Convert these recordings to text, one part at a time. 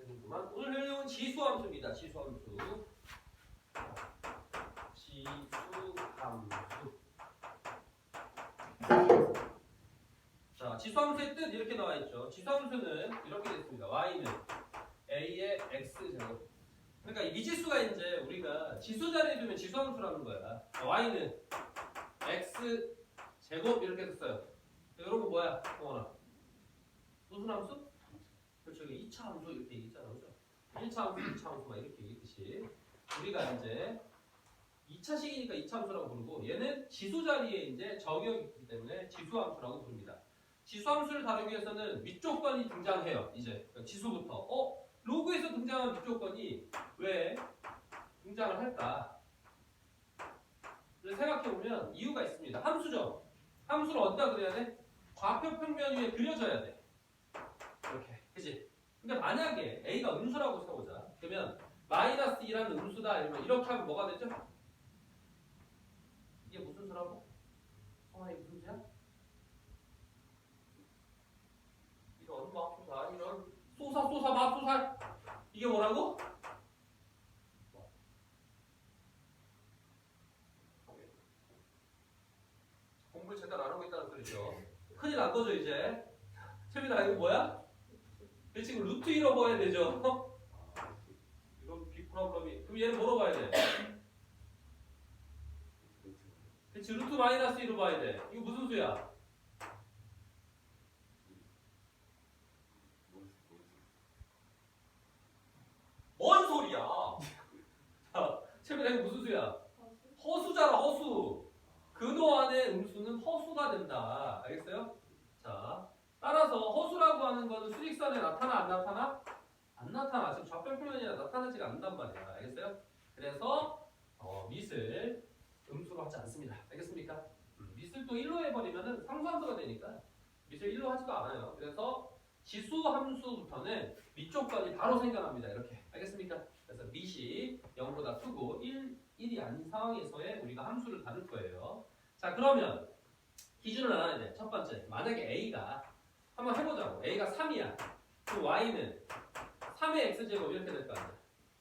되는구만. 오늘 할 내용은 지수함수입니다. 지수함수. 자, 지수함수의 뜻 이렇게 나와 있죠. 지수함수는 이렇게 됐습니다. y는 a의 x제곱. 그러니까 이 미지수가 이제 우리가 지수 자리에 두면 지수함수라는 거야. y는 x 제곱 이렇게 썼어요. 이런 거 뭐야, 동원아? 무슨 함수? 그렇죠. 2차 함수 이렇게 얘기했잖아, 그죠? 1차 함수, 2차 함수 막 이렇게 얘기했듯이 우리가 이제 2차식이니까 2차 함수라고 부르고 얘는 지수 자리에 이제 적역이 있기 때문에 지수 함수라고 부릅니다. 지수 함수를 다루기 위해서는 밑조건이 등장해요. 이제 지수부터 로그에서 등장한 밑조건이 왜 등장을 할까? 를 생각해보면 이유가 있습니다. 함수죠. 함수를 어디다 그려야 돼? 좌표 평면 위에 그려져야 돼. 이렇게, 그치? 근데 만약에 a가 음수라고 쳐보자. 그러면 마이너스 2라는 음수다 이러면 이렇게 하면 뭐가 되죠? 이게 무슨 수라고? 성환이 무슨 수야? 이런 맙소사, 이런 쏘사 맙소사, 이게 뭐라고? 공부를 제대로 안 하고 있다는 소리죠. 큰일 난 거죠 이제. 채민아 이거 뭐야? 지금 루트 1로 봐야 되죠. 이런 비프로블럼이. 그럼 얘는 뭐로 봐야 돼? 그치, 루트 마이너스 1로 봐야 돼. 이거 무슨 수야? 뭔 소리야? 자, 채민아 이거 무슨 수야? 허수잖아, 허수. 근호 안에 음수는 허수가 된다. 알겠어요? 자, 따라서 허수라고 하는 거는 수직선에 나타나 안 나타나? 안 나타나. 지금 좌표표면이라 나타나지가 않는단 말이야. 알겠어요? 그래서 밑을 음수로 하지 않습니다. 알겠습니까? 밑을 또 1로 해버리면은 상수함수가 되니까 밑을 1로 하지도 않아요. 그래서 지수 함수부터는 밑조건이 바로 생겨납니다. 이렇게. 알겠습니까? 그래서 밑이 0보다 크고 1이 아닌 상황에서의 우리가 함수를 다룰 거예요. 자, 그러면 기준을 알아야 돼. 첫 번째, 만약에 a가 한번 해보자고. a가 3이야. 그럼 y는 3의 x제곱 이렇게 될 거 아니야.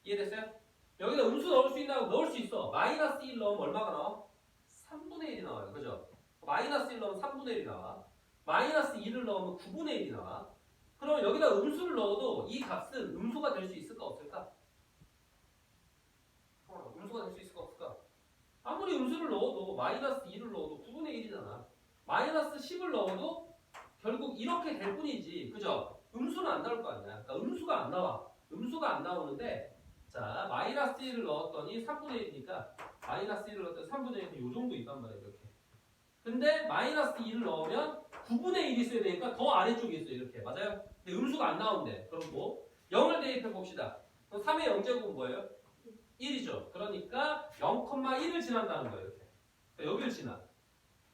이해됐어요? 여기다 음수 넣을 수 있나? 넣을 수 있어. 마이너스 1 넣으면 얼마가 나와? 3분의 1이 나와요. 그죠? 마이너스 1 넣으면 3분의 1이 나와. 마이너스 2를 넣으면 9분의 1이 나와. 그럼 여기다 음수를 넣어도 이 값은 음수가 될 수 있을까 없을까? 음수가 될 수 있을까 없을까? 아무리 음수를 넣어도 마이너스 2를 넣어도 9분의 1이잖아. 마이너스 10을 넣어도 결국 이렇게 될 뿐이지. 그죠? 음수는 안 나올 거 아니야. 그러니까 음수가 안 나와. 음수가 안 나오는데 자, 마이너스 1을 넣었더니 3분의 1이니까 마이너스 1을 넣었더니 3분의 1이 요 정도 있단 말이야. 이렇게. 근데 마이너스 2를 넣으면 9분의 1이 있어야 되니까 더 아래쪽에 있어요. 이렇게. 맞아요? 근데 음수가 안 나오는데 그럼 뭐? 0을 대입해 봅시다. 그럼 3의 0제곱은 뭐예요? 1이죠. 그러니까 0,1을 지난다는 거예요. 이렇게. 그러니까 여기를 지나.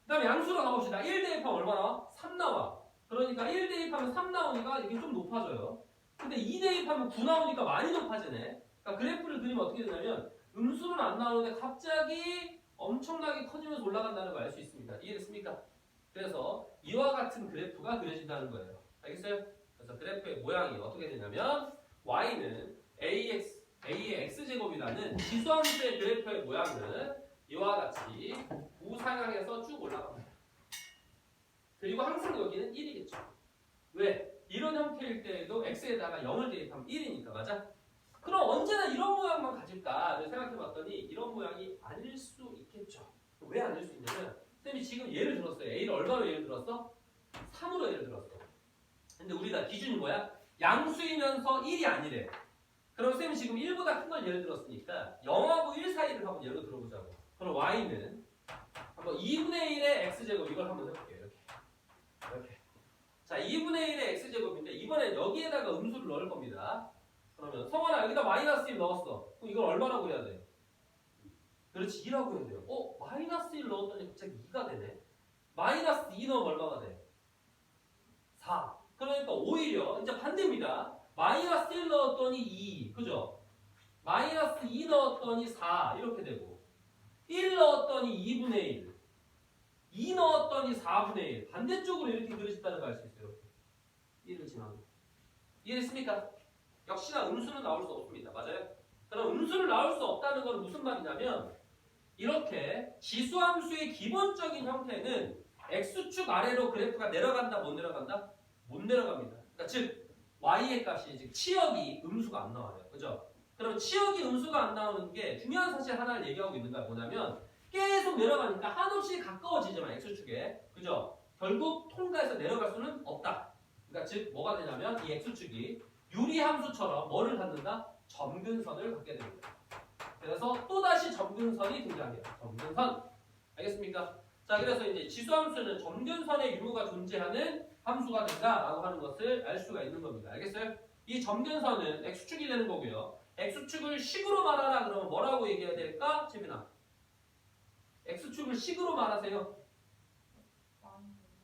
그 다음에 양수로 가봅시다. 1 대입하면 얼마 나와? 3 나와. 그러니까 1 대입하면 3 나오니까 이게 좀 높아져요. 근데 2 대입하면 9 나오니까 많이 높아지네. 그러니까 그래프를 그리면 어떻게 되냐면 음수는 안 나오는데 갑자기 엄청나게 커지면서 올라간다는 걸 알 수 있습니다. 이해됐습니까? 그래서 이와 같은 그래프가 그려진다는 거예요. 알겠어요? 그래서 그래프의 모양이 어떻게 되냐면 y는 a의 x제곱이라는 지수함수의 그래프의 모양은 이와 같이 우상향해서 쭉 올라갑니다. 그리고 항상 여기는 1이겠죠. 왜? 이런 형태일 때에도 x에다가 0을 대입하면 1이니까. 맞아? 그럼 언제나 이런 모양만 가질까를 생각해봤더니 이런 모양이 아닐 수 있겠죠. 왜 아닐 수 있냐면 쌤이 지금 예를 들었어요. a를 얼마로 예를 들었어? 3으로 예를 들었어. 근데 우리가 기준이 뭐야? 양수이면서 1이 아니래. 그럼 쌤이 지금 1보다 큰 걸 예를 들었으니까 0하고 1 사이를 한번 예로 들어보자고. 그럼 y는 한번 2분의 1의 x제곱 이걸 한번 해볼게요. 이렇게. 자, 2분의 1의 x제곱인데 이번엔 여기에다가 음수를 넣을 겁니다. 그러면 성환아 여기다 마이너스 1 넣었어. 그럼 이걸 얼마라고 해야 돼? 그렇지, 2라고 해야 돼요. 마이너스 1 넣었더니 갑자기 2가 되네. 마이너스 2 넣으면 얼마가 돼? 4. 그러니까 오히려 이제 반대입니다. 마이너스 1 넣었더니 2. 그죠? 마이너스 2 넣었더니 4. 이렇게 되고 1 넣었더니 2분의 1. 2 넣었더니 4분의 1. 반대쪽으로 이렇게 그려진다는 걸 알 수 있어요. 이렇게. 1을 지나고. 이해됐습니까? 역시나 음수는 나올 수 없습니다. 맞아요? 그럼 음수를 나올 수 없다는 건 무슨 말이냐면 이렇게 지수함수의 기본적인 형태는 x축 아래로 그래프가 내려간다 못 내려간다? 못 내려갑니다. 그러니까 즉 y의 값이 즉 치역이 음수가 안 나와요. 그죠? 그럼 치역이 음수가 안 나오는 게 중요한 사실 하나를 얘기하고 있는 거야. 뭐냐면 계속 내려가니까 한없이 가까워지지만 x축에. 그죠? 결국 통과해서 내려갈 수는 없다. 그러니까 즉 뭐가 되냐면 이 x축이 유리함수처럼 뭐를 갖는다? 점근선을 갖게 됩니다. 그래서 또다시 점근선이 등장해요. 점근선. 알겠습니까? 자, 그래서 이제 지수함수는 점근선의 유무가 존재하는 함수가 된다라고 하는 것을 알 수가 있는 겁니다. 알겠어요? 이 점근선은 x축이 되는 거고요. x축을 식으로 말하라 그러면 뭐라고 얘기해야 될까? 재민아. x축을 식으로 말하세요.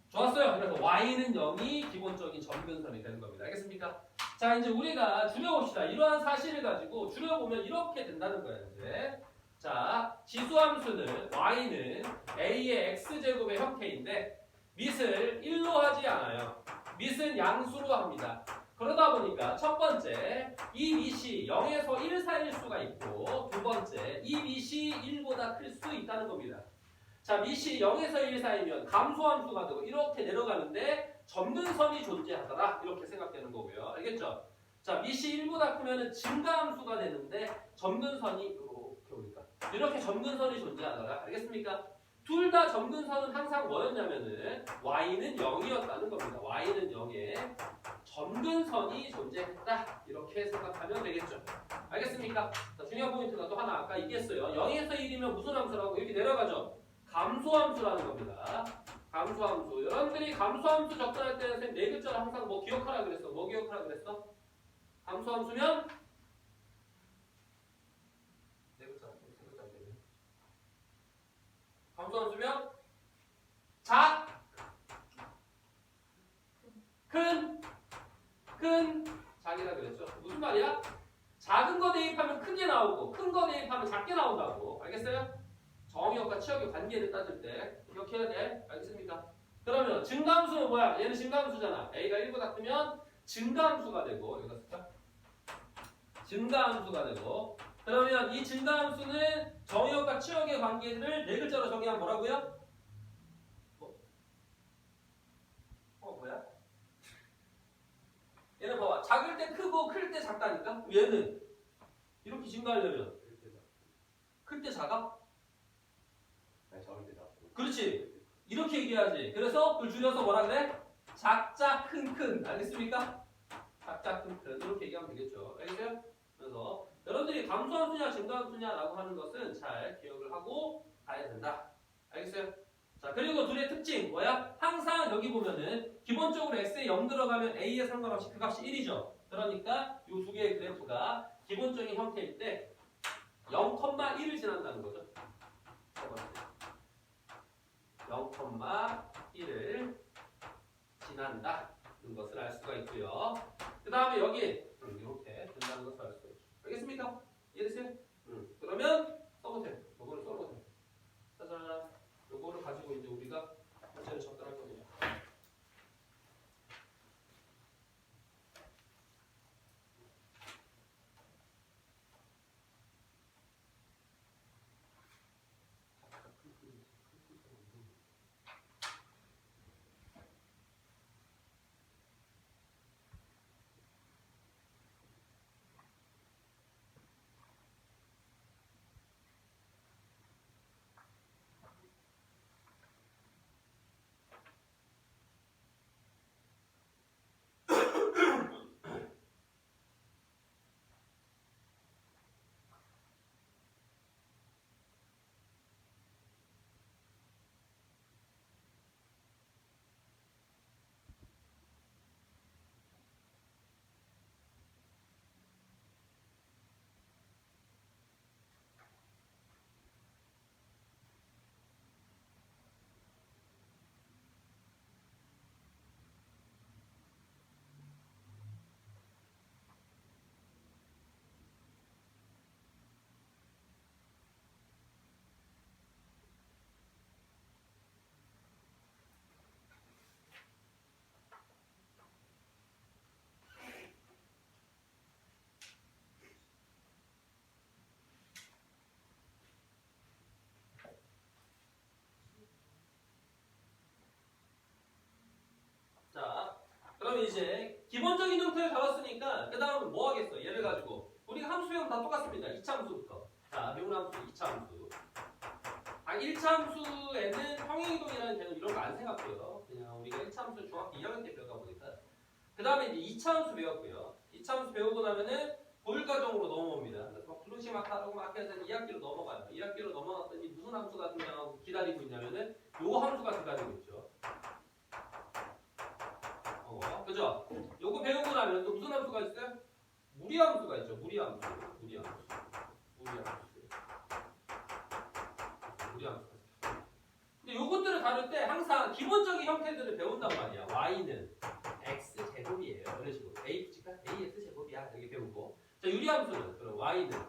좋았어요. 그래서 y는 0이 기본적인 점근선이 되는 겁니다. 알겠습니까? 자, 이제 우리가 줄여봅시다. 이러한 사실을 가지고 줄여보면 이렇게 된다는 거예요. 이제 자, 지수함수는 y는 a의 x제곱의 형태인데 밑을 1로 하지 않아요. 밑은 양수로 합니다. 그러다 보니까 첫 번째 이 밑이 0에서 1 사이일 수가 있고 두 번째 이 밑이 1보다 클 수 있다는 겁니다. 자, 밑이 0에서 1 사이면 감소함수가 되고 이렇게 내려가는데 점근선이 존재하더라 이렇게 생각되는 거고요. 알겠죠? 자, 밑이 1보다 크면 증가함수가 되는데 점근선이 이렇게 오니까 이렇게 점근선이 존재하더라. 알겠습니까? 둘 다 점근선은 항상 뭐였냐면은 y는 0이었다는 겁니다. y는 0에 점근선이 존재했다. 이렇게 생각하면 되겠죠. 알겠습니까? 자, 중요한 포인트가 또 하나 아까 얘기했어요. 0에서 1이면 무슨 함수라고? 이렇게 내려가죠. 감소함수라는 겁니다. 감소함수. 여러분들이 감소함수 접근할 때는 선생님 네 글자를 항상 뭐 기억하라 그랬어? 뭐 기억하라 그랬어? 감소함수면 네 글자, 세 글자 되네. 감소함수면 작, 큰, 작이라 그랬죠. 무슨 말이야? 작은 거 대입하면 크게 나오고 큰 거 대입하면 작게 나온다고. 알겠어요? 정의역과 치역의 관계를 따질 때 기억해야 돼. 알겠습니까? 그러면 증가함수는 뭐야? 얘는 증가함수잖아. a가 1보다 크면 증가함수가 되고 여기다 쓸까? 증가함수가 되고 그러면 이 증가함수는 정의역과 치역의 관계를 네 글자로 정의하면 뭐라고요? 뭐야? 얘는 봐봐. 작을 때 크고 클 때 작다니까? 얘는 이렇게 증가하려면 클 때 작아? 그렇지. 이렇게 얘기해야지. 그래서 그걸 줄여서 뭐라 그래? 작자 큰 알겠습니까? 작자 큰 이렇게 얘기하면 되겠죠. 알겠어요? 그래서 여러분들이 감소함수냐 증가함수냐라고 하는 것은 잘 기억을 하고 가야 된다. 알겠어요? 자, 그리고 둘의 특징 뭐야? 항상 여기 보면은 기본적으로 x에 0 들어가면 a에 상관없이 그 값이 1이죠. 그러니까 이 두 개의 그래프가 기본적인 형태일 때 0,1을 지난다는 거죠. 0,1을 지난다는 것을 알 수가 있고요. 그 다음에 여기 이렇게 된다는 것을 알 수가 있죠. 알겠습니까? 이해되세요? 그러면 써보세요. 이거를 써보세요. 짜잔. 이거를 가지고 이제 우리가 문제를 접근할 겁니다. 기본적인 형태를 잡았으니까 그 다음은 뭐 하겠어? 얘를 가지고 우리가 함수 배우면 다 똑같습니다. 2차 함수부터. 자, 미분함수 2차 함수. 1차 함수에는 평행이동이라는 개념 이런 거 안 생각해요. 그냥 우리가 1차 함수 중학교 2학년 때 배우다 보니까. 그 다음에 이제 2차 함수 배웠고요. 2차 함수 배우고 나면은 고율과정으로 넘어옵니다. 그래서 막 블루시 막 하고 막 해서 2학기로 넘어가요. 2학기로 넘어갔더니 무슨 함수가 기다리고 있냐면은 요 함수가 기다리고 있죠. 그죠? 요거 배우고 나면 또 무슨 함수가 있어요? 무리함수가 있죠. 무리함수. 근데 요것들을 다룰 때 항상 기본적인 형태들을 배운단 말이야. y는 x 제곱이에요. 이런 식으로. ax 제곱이야. 이렇게 배우고. 자, 유리함수는 그럼 y는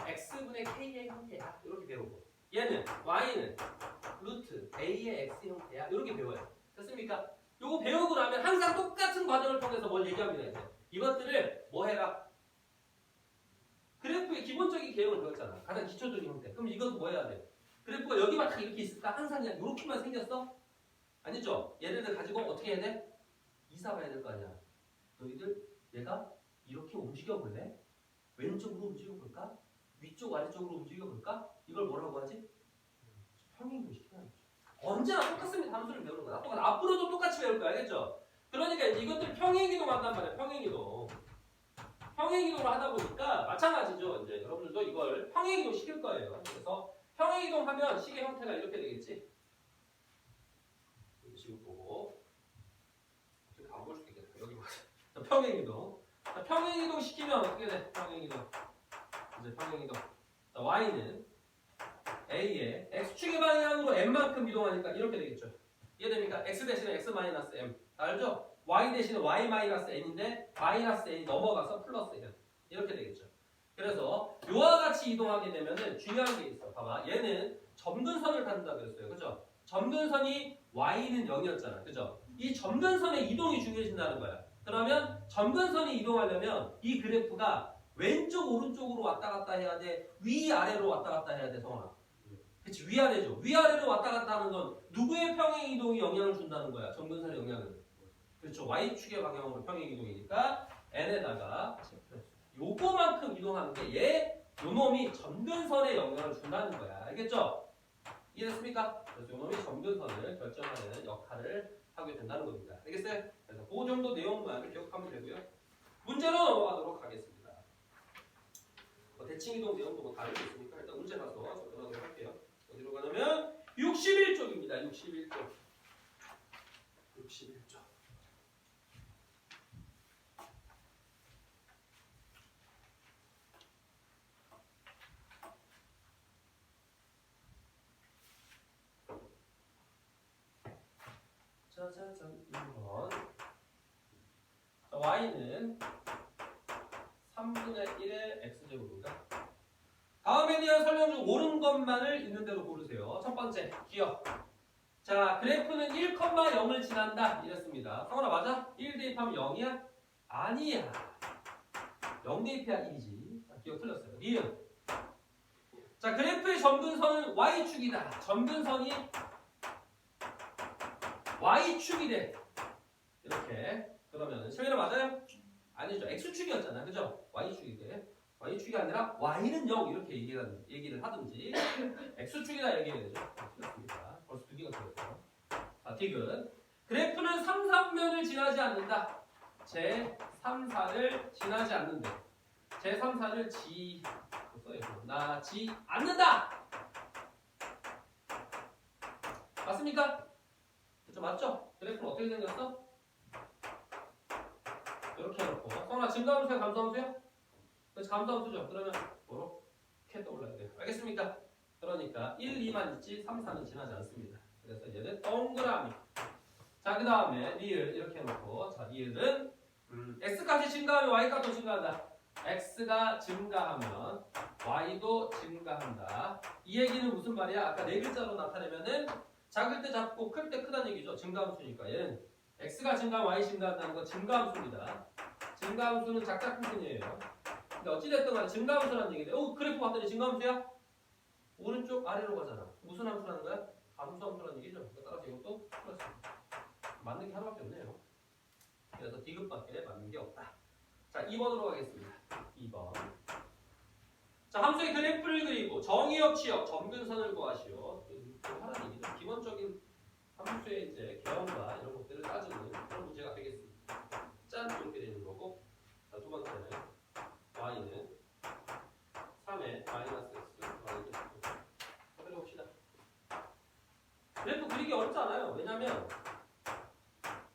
x분의 k의 형태야. 이렇게 배우고. 얘는 y는 루트 a의 x 형태야. 이렇게 배워요. 됐습니까? 요거 배우고 나면 항상 똑같은 과정을 통해서 뭘 얘기합니다. 이제. 이것들을 뭐 해라? 그래프의 기본적인 개념을 배웠잖아. 가장 기초적인 형태. 그럼 이것도 뭐 해야 돼? 그래프가 여기만 딱 이렇게 있을까? 항상 그냥 이렇게만 생겼어? 아니죠? 얘네들 가지고 어떻게 해야 돼? 이사 봐야 될 거 아니야. 너희들 얘가 이렇게 움직여 볼래? 왼쪽으로 움직여 볼까? 위쪽 아래쪽으로 움직여 볼까? 이걸 뭐라고 하지? 평행이동 시키는 거죠. 언제나 똑같습니다. 함수를 배우는 거야. 앞으로도 똑같이 배울 거야. 알겠죠? 그러니까 이제 이것들 평행이동 한단 말이야. 평행이동. 평행이동을 하다 보니까 마찬가지죠. 이제 여러분들도 이걸 평행이동 시킬 거예요. 그래서 평행이동 하면 식의 형태가 이렇게 되겠지. 이런 식으로 보고 어떻게 안 볼 수도 있겠다. 여기 보자. 평행이동. 평행이동 시키면 어떻게 돼? 평행이동. 이제 평행이동. 자, y는 a의 x축의 방향으로 m만큼 이동하니까 이렇게 되겠죠. 이해됩니까? x 대신에 x 마이너스 m. 알죠? y 대신에 y 마이너스 n인데 마이너스 n이 넘어가서 플러스 n. 이렇게 되겠죠. 그래서 요와 같이 이동하게 되면은 중요한 게 있어. 봐봐. 얘는 점근선을 탄다 그랬어요. 그죠? 점근선이 y는 0이었잖아. 그죠? 이 점근선의 이동이 중요해진다는 거야. 그러면 점근선이 이동하려면 이 그래프가 왼쪽 오른쪽으로 왔다 갔다 해야 돼? 위아래로 왔다 갔다 해야 돼? 성원아. 그치, 위아래죠. 위아래로 왔다 갔다 하는 건 누구의 평행이동이 영향을 준다는 거야? 점근선의 영향을. 그렇죠. y축의 방향으로 평행이동이니까 n에다가 요거만큼 이동하는 게 요놈이 점근선에 영향을 준다는 거야. 알겠죠? 이해됐습니까? 그래서 요놈이 점근선을 결정하는 역할을 하게 된다는 겁니다. 알겠어요? 그래서 그 정도 내용만 기억하면 되고요. 문제로 넘어가도록 하겠습니다. 대칭이동 내용도 뭐 다르게 있으니까 일단 문제 가서 접근하도록 할게요. 어디로 가냐면 61쪽입니다. 61쪽. 짜자잔 1번. 자, y는 3분의 1의 x제곱입니다. 다음에 대한 설명 중 옳은 것만을 있는 대로 고르세요. 첫 번째, 기억. 자, 그래프는 1,0을 지난다. 이랬습니다. 성원아 맞아? 1 대입하면 0이야? 아니야. 0 대입해야 1이지. 자, 기억 틀렸어요. 니은. 자, 그래프의 점근선은 y축이다. 점근선이 y축이래. 이렇게. 그러면 실민아 맞아요? 아니죠. x축이었잖아. 그죠? y축이래. y축이 아니라 y는 0 이렇게 얘기를 하든지 x축이다 얘기해야 되죠. 틀렸습니다. 벌써 두 개가 틀렸어요. 자, 디귿. 그래프는 3, 3면을 지나지 않는다. 제 3, 4를 지나지 않는데 제 3, 4를 지나지 않는다. 맞습니까? 그렇죠? 맞죠? 그래프는 어떻게 생겼어? 이렇게 해놓고 성아 증가함수야 감소함수야? 그래서 감소함수죠. 그러면 이렇게 떠올라야 돼요. 알겠습니까? 그러니까 1, 2만 있지 3, 4는 지나지 않습니다. 그래서 얘는 동그라미. 자, 그 다음에 리을 이렇게 해놓고 자, 리을은 x값이 증가하면 y값도 증가한다. x가 증가하면 y도 증가한다. 이 얘기는 무슨 말이야? 아까 네 글자로 나타내면은 작을 때 작고 클 때 크다는 얘기죠. 증가함수니까 얘는 x가 증가하면 y 증가한다는 건 증가함수입니다. 증가함수는 작작 큰뿐이에요. 근데 어찌됐든 간에 증가함수라는 얘기인데 그래프 봤더니 증가함수야? 오른쪽 아래로 가잖아. 무슨 함수라는 거야? 감수함수라는 얘기죠. 따라서 이것도 플러스. 맞는 게 하나밖에 없네요. 2번으로 가겠습니다. 2번. 자, 함수의 그래프를 그리고 정의역, 치역, 점근선을 구하시오. 하는 얘기죠. 기본적인 함수의 이제 개념과 이런 것들을 따지는 그런 문제가 되겠습니다. 짠 이렇게 되는 거고. 자, 두 번째는 y는 3의 마이너스 x 그려봅시다. 그래프 그리기 어렵지 않아요. 왜냐면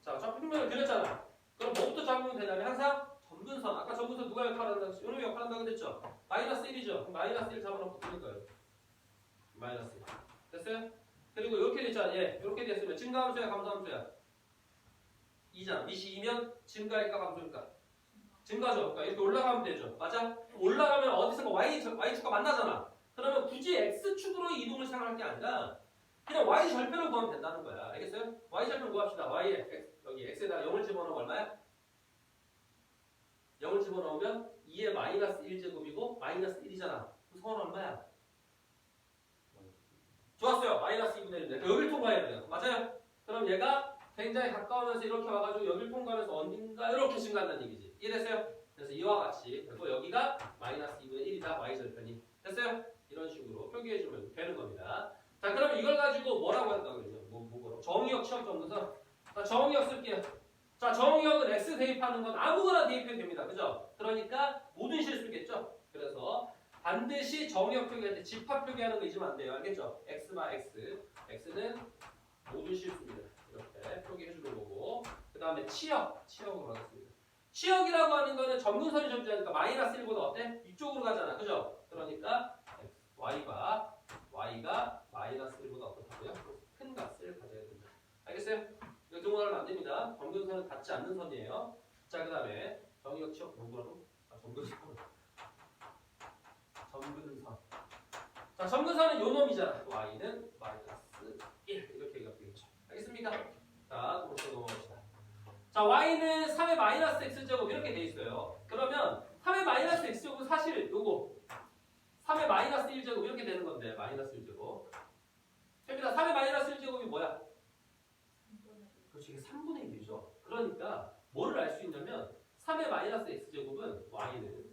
자, 저 평면을 그렸잖아. 그럼 뭐부터 잡으면 되냐면 항상 점근선. 아까 점근선 누가 역할한다고 했죠? 요놈이 역할한다고 그랬죠? 마이너스 1이죠. 그럼 마이너스 1 잡아놓고 뜨는 거예요. 마이너스 1. 됐어요? 그리고 이렇게 됐잖아. 예, 이렇게 됐으면 증가함수야, 감소함수야? 2잖아. 밑이 2면 증가일까, 감소일까? 증가죠. 그러니까 이렇게 올라가면 되죠. 맞아? 올라가면 어디선가 y축과 만나잖아. 그러면 굳이 x축으로 이동을 생각할 게 아니라 그냥 y절편을 구하면 된다는 거야. 알겠어요? y절편 구합시다. y에 x, 여기 x에다가 0을 집어넣으면 얼마야? 0을 집어넣으면 2의 마이너스 1제곱이고 마이너스 1이잖아. 그럼 성은 얼마야? 좋았어요. 마이너스 2분의 1인데 여기를 통과해야 돼요. 맞아요? 그럼 얘가 굉장히 가까우면서 이렇게 와가지고 여기를 통과하면서 어딘가 이렇게 증가한다는 얘기지. 이해됐어요? 그래서 이와 같이 그리고 여기가 마이너스 2분의 1이다. y절편이. 됐어요? 이런 식으로 표기해주면 되는 겁니다. 자, 그러면 이걸 가지고 뭐라고 한다고 그러죠? 뭐로? 정의역, 치역, 점근선. 자, 정의역 쓸게요. 자, 정의역은 x 대입하는 건 아무거나 대입해도 됩니다. 그죠? 그러니까 모든 실수겠죠? 그래서 반드시 정의역 표기할 때 집합 표기하는 거 잊으면 안 돼요. 알겠죠? x마 x. x는 모든 실수입니다. 이렇게 표기해주는 거고. 그 다음에 치역으로 가겠습니다. 치역이라고 하는 거는 점근선이 존재하니까 마이너스 1보다 어때? 이쪽으로 가잖아. 그죠? 그러니까 y가 마이너스 1보다 어떻다고요? 큰 값을 가져야 된다. 알겠어요? 이거 등원하면 안 됩니다. 점근선은 닿지 않는 선이에요. 자, 그 다음에 정의역, 치역, 뭐라고? 점근선. 자, 점근선은 요 놈이잖아. y는 마이너스 1 이렇게 얘기가 되겠죠. 알겠습니까? 자, 그렇게 넘어갑시다. 자, y는 3의 마이너스 x제곱 이렇게 돼 있어요. 그러면 3의 마이너스 x제곱은 사실 요거 3의 마이너스 1제곱 이렇게 되는 건데 마이너스 1제곱. 됩니다. 3의 마이너스 1제곱이 뭐야? 그렇지, 이게 3분의 1이죠. 그러니까 뭐를 알 수 있냐면 3의 마이너스 x제곱은 y는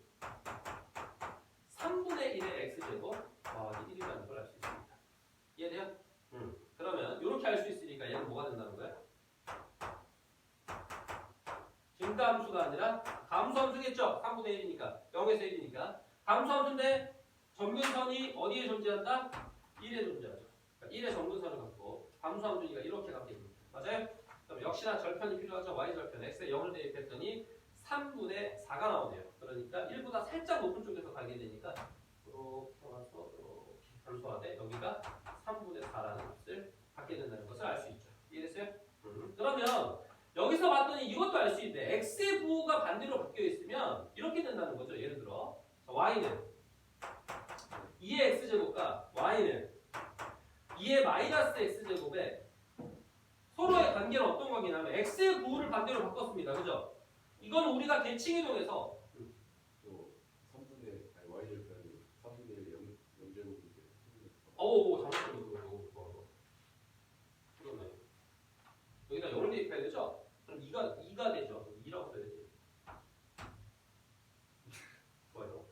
3분의 1의 x제곱 더하기 1이라는 걸 알 수 있습니다. 이해돼요? 그러면 이렇게 알 수 있으니까 얘는 뭐가 된다는 거야? 증가함수가 아니라 감소함수겠죠? 3분의 1이니까 0에서 1이니까 감소함수인데 점근선이 어디에 존재한다? 1에 존재하죠. 그러니까 1의 점근선을 갖고 감소함수니까 이렇게 갖게 됩니다. 맞아요? 그럼 역시나 절편이 필요하죠. y절편 x에 0을 대입했더니 3분의 4가 나오네요. 그러니까 1보다 살짝 높은 쪽에서 가게 되니까 이렇게 와서 이렇게 감소하되 여기가 3분의 4라는 값을 갖게 된다는 것을 알 수 있죠. 이해됐어요? 그러면 여기서 봤더니 이것도 알 수 있는데 x의 부호가 반대로 바뀌어 있으면 이렇게 된다는 거죠. 예를 들어 자, y는 2의 x제곱과 y는 2의 마이너스 x제곱에 서로의 관계는 어떤 관계냐면 x의 부호를 반대로 바꿨습니다. 그죠? 이건 우리가 대칭이동해서 3분의 아니 y절편이 3분의 1 0제곱인데 잠시만요. 그러네. 여기다 0을 대입해야 되죠? 그럼 2가 되죠. 2라고 써야지. 좋아요.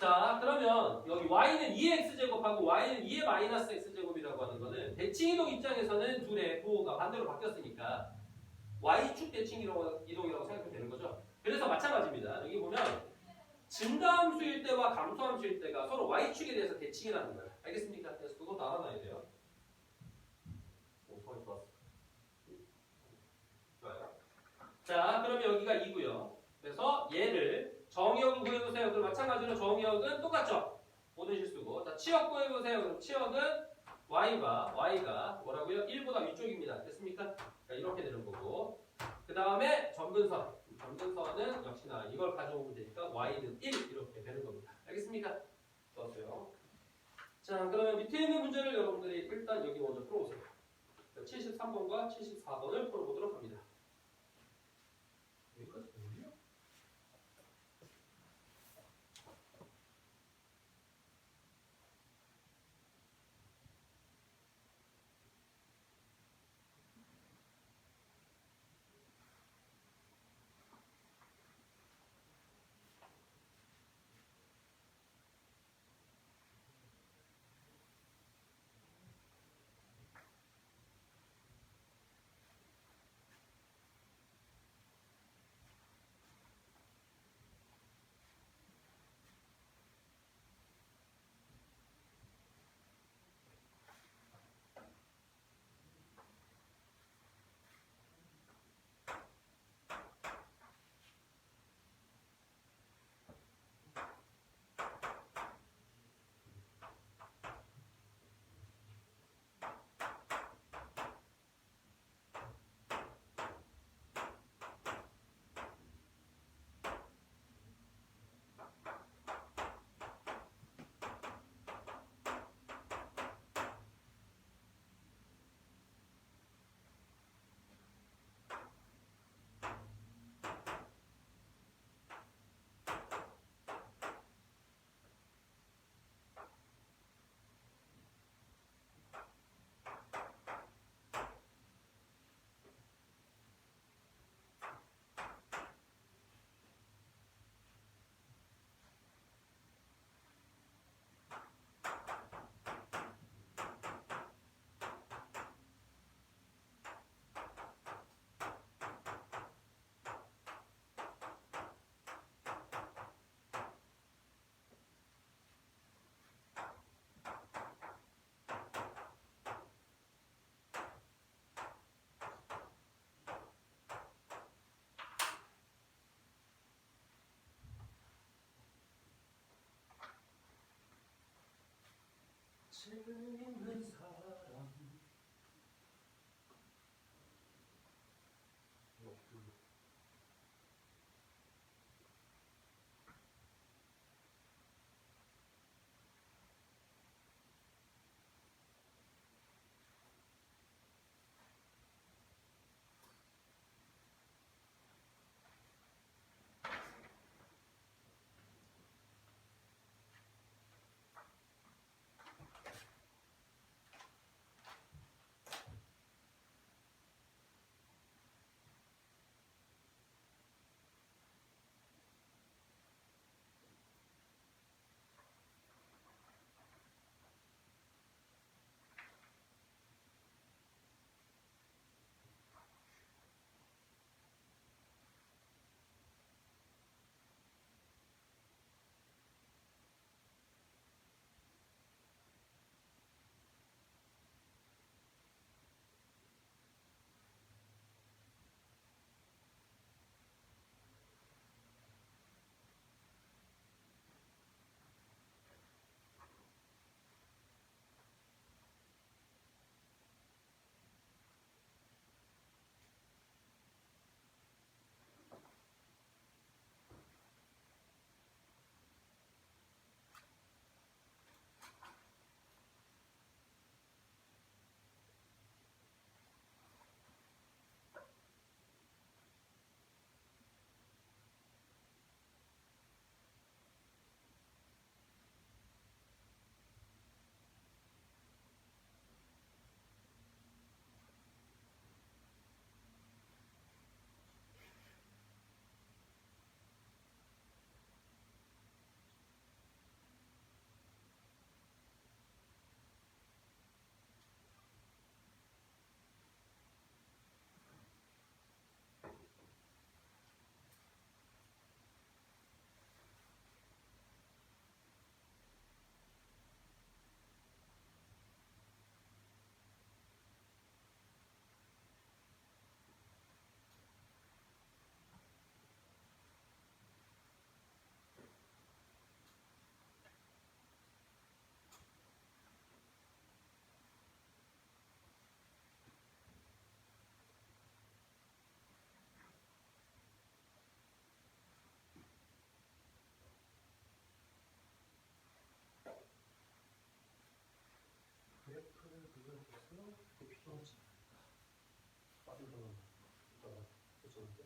자, 그러면 여기 y는 2의 x제곱하고 y는 2의 마이너스 x제곱이라고 하는 거는 대칭이동 입장에서는 둘의 부호가 반대로 바뀌었으니까 y축 대칭이동이라고 생각하면 되는 거죠. 그래서 마찬가지입니다. 여기 보면 증가함수일 때와 감소함수일 때가 서로 y축에 대해서 대칭이라는 거예요. 알겠습니까? 그래서 그것도 알아놔야 돼요. 좋았어. 좋아요. 자, 그러면 여기가 2고요. 그래서 얘를 정의역을 구해보세요. 그럼 마찬가지로 정의역은 똑같죠? 모든 실수고. 자, 치역 구해보세요. 그럼 치역은 y가 뭐라고요? 1보다 위쪽입니다. 됐습니까? 그러니까 이렇게 되는 거고. 그 다음에 점근선은 역시나 이걸 가져오면 되니까 y는 1 이렇게 되는 겁니다. 알겠습니까? 좋았어요. 자, 그러면 밑에 있는 문제를 여러분들이 일단 여기 먼저 풀어보세요. 73번과 74번을 풀어보도록 합니다. 여기까지 되네요. 재밌는 사람. 그래프를 그려줘서 그게 필요하지. 빠진 거는 이따가 고쳐놓을게.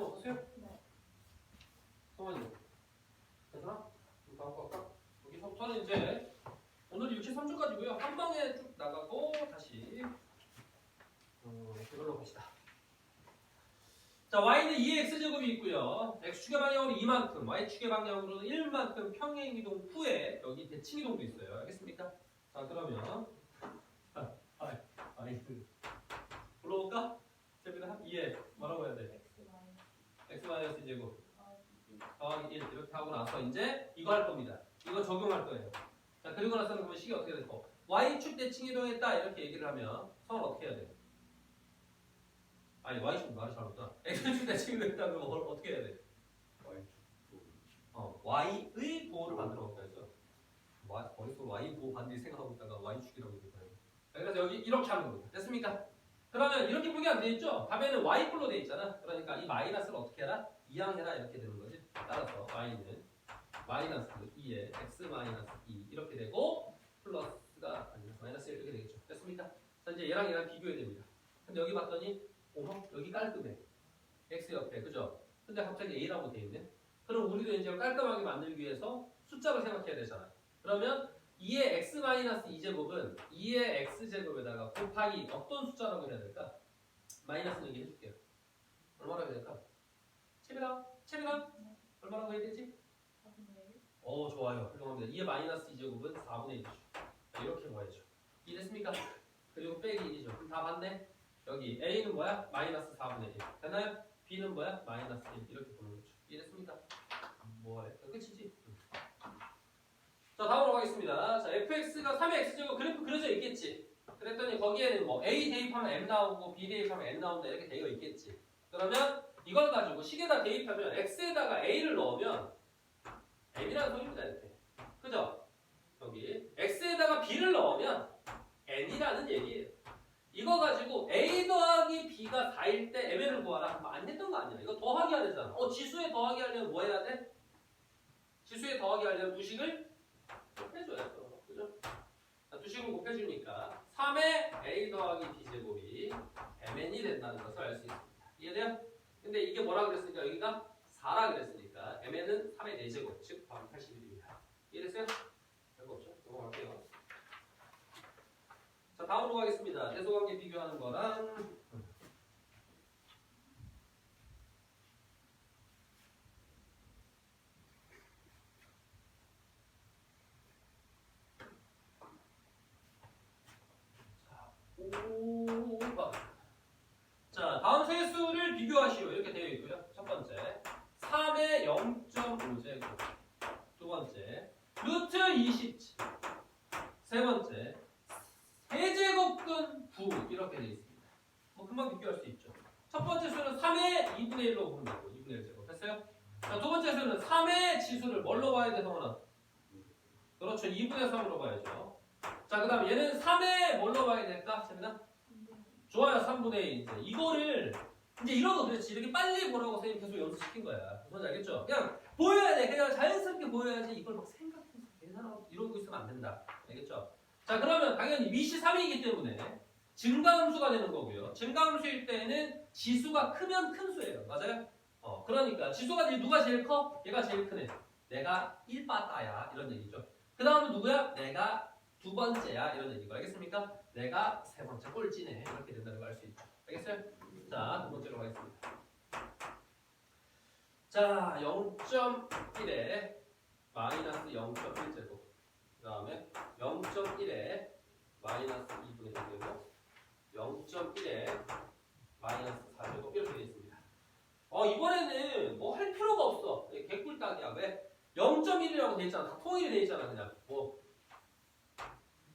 질문 없으세요? 네. 성환이 괜찮아? 좀 다음 거 할까? 여기서부터는 이제 오늘 63주까지고요. 한 방에 쭉 나가고 다시 이걸로 봅시다. 자, y는 2의 x제곱이 있고요. x축의 방향으로 2만큼, y축의 방향으로는 1만큼 평행이동 후에 여기 대칭이동도 있어요. 알겠습니까? 자, 그러면 y는 불러볼까? 재민아, 2에 뭐라고 해야 돼? x 제곱 더하기 1 이렇게 하고 나서 이제 이거 할 겁니다. 이거 적용할 거예요. 자, 그리고 나서는 그러면 식이 어떻게 될까? y축 대칭이동했다 이렇게 얘기를 하면 성은 어떻게 해야 돼? 아니 y축 말이 잘못했다. x축 대칭이동했다 그러면 어떻게 해야 돼? y의 보호를 만들어 볼까 했어. 머릿속으로 y 보호 반드시 생각하고 있다가 y축이라고 얘기해요. 그래서 여기 이렇게 하는 겁니다. 됐습니까? 그러면 이렇게 보기 안 돼 있죠? 답에는 y꼴로 돼 있잖아. 그러니까 이 마이너스를 어떻게 해라? 이항해라 이렇게 되는 거지. 따라서 y는 마이너스 2에 x 마이너스 2 이렇게 되고 플러스가 마이너스 1 이렇게 되겠죠. 됐습니까? 자, 이제 얘랑 비교해야 됩니다. 근데 여기 봤더니 여기 깔끔해. x 옆에 그죠? 근데 갑자기 a라고 돼 있네. 그럼 우리도 이제 깔끔하게 만들기 위해서 숫자로 생각해야 되잖아. 그러면 2의 x-2제곱은 2의 x제곱에다가 곱하기 어떤 숫자라고 해야 될까? 마이너스는 여기 해줄게요. 얼마라고 해야 될까? 채민아? 얼마라고 해야 되지? 4분의 1. 좋아요. 훌륭합니다. 2의 마이너스 2제곱은 4분의 1이죠. 이렇게 모아야죠. 이해됐습니까? 그리고 빼기 1이죠. 그럼 다 맞네? 여기 A는 뭐야? 마이너스 4분의 1. 됐나요? B는 뭐야? 마이너스 1. 이렇게 보는 거죠. 이해됐습니까? 뭐해? 끝이지? 자, 다음으로 가겠습니다. 자, fx가 3의 x제곱 그래프 그려져 있겠지. 그랬더니 거기에는 뭐 a 대입하면 m 나오고 b 대입하면 n 나온다 이렇게 되어 있겠지. 그러면 이걸 가지고 식에다 대입하면 x에다가 a를 넣으면 m이라는 소리입니다. 이렇게. 그죠? 여기 x에다가 b를 넣으면 n이라는 얘기예요. 이거 가지고 a 더하기 b가 4일 때 mn을 구하라. 뭐 안 됐던 거 아니야. 이거 더하기 해야 되잖아. 지수에 더하기 하려면 뭐 해야 돼? 지수에 더하기 하려면 두 식을 곱해줘야죠. 그죠? 두 식을 곱해주니까 3의 a 더하기 b 제곱이 mn이 된다는 것을 알 수 있습니다. 이해돼요? 근데 이게 뭐라 그랬으니까 여기가 4라 그랬으니까 mn은 3의 4제곱 즉 81입니다. 이해됐어요? 별거 없죠? 넘어갈게요. 자, 다음으로 가겠습니다. 대소관계 비교하는 거랑 자, 다음 세 수를 비교하시오. 이렇게 되어 있고요. 첫 번째 3의 0.5제곱, 두 번째 루트 27, 세 번째 세제곱근 9 이렇게 되어 있습니다. 뭐 금방 비교할 수 있죠. 첫 번째 수는 3의 2분의 1로 보면 되고 2분의 1제곱 됐어요? 자, 두 번째 수는 3의 지수를 뭘로 봐야 돼, 성원아? 그렇죠. 2분의 3으로 봐야죠. 자, 그 다음 얘는 3의 뭘로 봐야 될까? 재민아? 좋아요. 3분의 1. 이거를 이제 이런 거 그렇지. 이렇게 빨리 보라고 선생님 계속 연습시킨 거야. 무슨 알겠죠? 그냥 보여야 돼. 그냥 자연스럽게 보여야지 이걸 막 생각해서 계산하고 이러고 있으면 안 된다. 알겠죠? 자, 그러면 당연히 밑이 3이기 때문에 증가함수가 되는 거고요. 증가함수일 때는 지수가 크면 큰 수예요. 맞아요? 그러니까 지수가 누가 제일 커? 얘가 제일 크네. 내가 1빠따야. 이런 얘기죠. 그 다음은 누구야? 내가 두 번째야. 이런 얘기고. 알겠습니까? 내가 세 번째 꼴찌네. 이렇게 된다는 걸 알 수 있죠. 알겠어요? 자, 두 번째로 가겠습니다. 자, 0.1에 마이너스 0.1제곱. 그 다음에 0.1에 마이너스 2분의 1제곱. 0.1에 마이너스 4제곱. 이렇게 되어 있습니다. 이번에는 뭐 할 필요가 없어. 개꿀딱이야. 왜? 0.1이라고 되어 있잖아. 다 통일이 되어 있잖아. 그냥.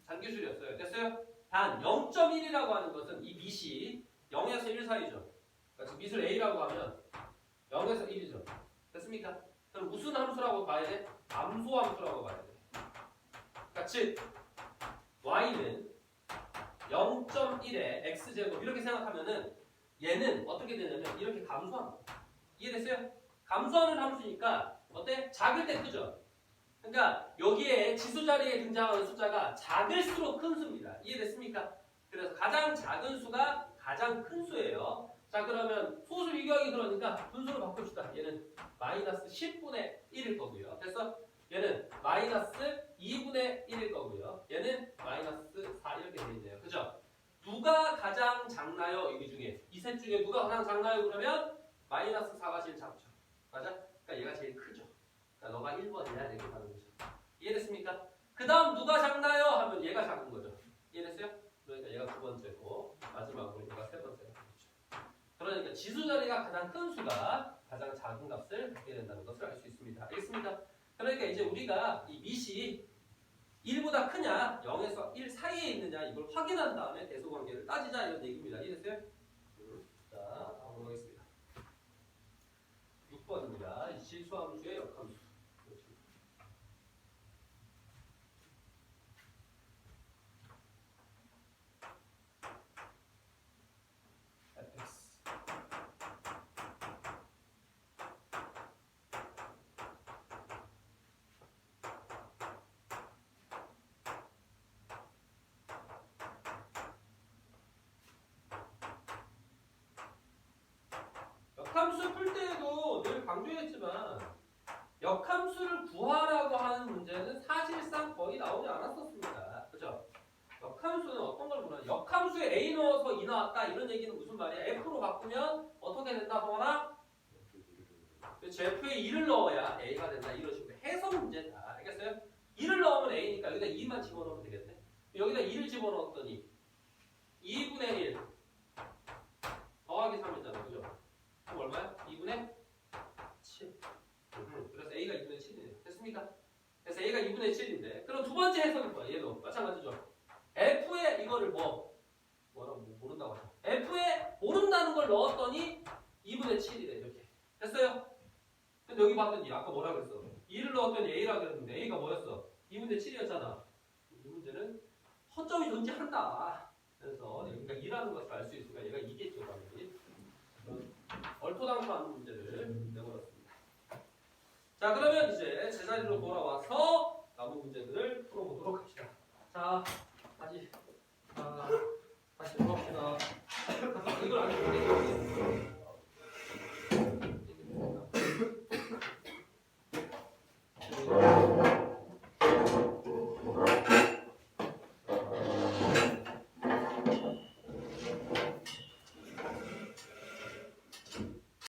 잔기술이었어요. 됐어요? 단 0.1이라고 하는 것은 이 밑이 0에서 1 사이죠. 그러니까 밑을 a라고 하면 0에서 1이죠. 됐습니까? 그럼 무슨 함수라고 봐야 돼? 암소함수라고 봐야 돼. 그러니까 즉 y는 0.1에 x제곱 이렇게 생각하면은 얘는 어떻게 되냐면 이렇게 감소합니다. 이해됐어요? 감소하는 함수니까 어때? 작을 때 크죠? 그러니까 여기에 지수 자리에 등장하는 숫자가 작을수록 큰 수입니다. 이해됐습니까? 그래서 가장 작은 수가 가장 큰 수예요. 자 그러면 소수 비교하기 그러니까 분수로 바꿉시다. 얘는 마이너스 10분의 1일 거고요. 그래서 얘는 마이너스 2분의 1일 거고요. 얘는 마이너스 4 이렇게 돼 있네요. 그죠? 누가 가장 작나요? 여기 중에 이 셋 중에 누가 가장 작나요? 그러면 마이너스 4가 제일 작죠. 맞아? 그러니까 얘가 제일 크죠. 그러니까 너가 1번이야 이렇게 가는 거죠. 이해됐습니까? 그 다음 누가 작나요? 하면 얘가 작은 거죠. 이해됐어요? 그러니까 얘가 두 번째고 마지막으로 얘가 세 번째가 되겠죠. 그러니까 지수 자리가 가장 큰 수가 가장 작은 값을 갖게 된다는 것을 알 수 있습니다. 알겠습니까? 그러니까 이제 우리가 이 밑이 1보다 크냐 0에서 1 사이에 있느냐 이걸 확인한 다음에 대소관계를 따지자 이런 얘기입니다. 이해됐어요? 자, 넘어가겠습니다. 6번입니다. 실수함수의 역함수. fx. 역함수 풀 때에도 늘 강조했지만 역함수를 구하라고 하는 문제는 사실상 거의 나오지 않았었습니다. 그죠? 역함수는 어떤 걸 보나? 역함수에 A 넣어서 2 나왔다 이런 얘기는 무슨 말이야? F로 바꾸면 어떻게 된다 성원아? 그렇죠. F에 2를 넣어야 A가 된다 이런 식으로 해석 문제다. 알겠어요? 2를 넣으면 A니까 여기다 2만 집어넣으면 되겠네. 여기다 2를 집어넣었더니 2분의 1 더하기 3이잖아. 그죠? 그럼 얼마야? 2분의 7. 그래서 A가 2분의 7이네요. 됐습니까? 그래서 A가 2분의 7인데 그럼 두 번째 해석은 뭐야? 얘도 마찬가지죠. F에 이거를 뭐라고 모른다고 하죠. F에 모른다는 걸 넣었더니 2분의 7이래 이렇게. 됐어요? 근데 여기 봤더니 아까 뭐라 그랬어? 2를 넣었더니 A라 그랬는데 A가 뭐였어? 2분의 7이었잖아. 이 문제는 허점이 존재한다. 그래서 여기가 2라는 것을 알 수 있으니까 얘가 2겠죠. 당연히. 얼토당토하는 문제를 내버렸습니다. 자 그러면 이제 제자리로 돌아와서 남은 문제들을 풀어보도록 합시다. 자 다시 돌아옵시다. 이걸 안 해도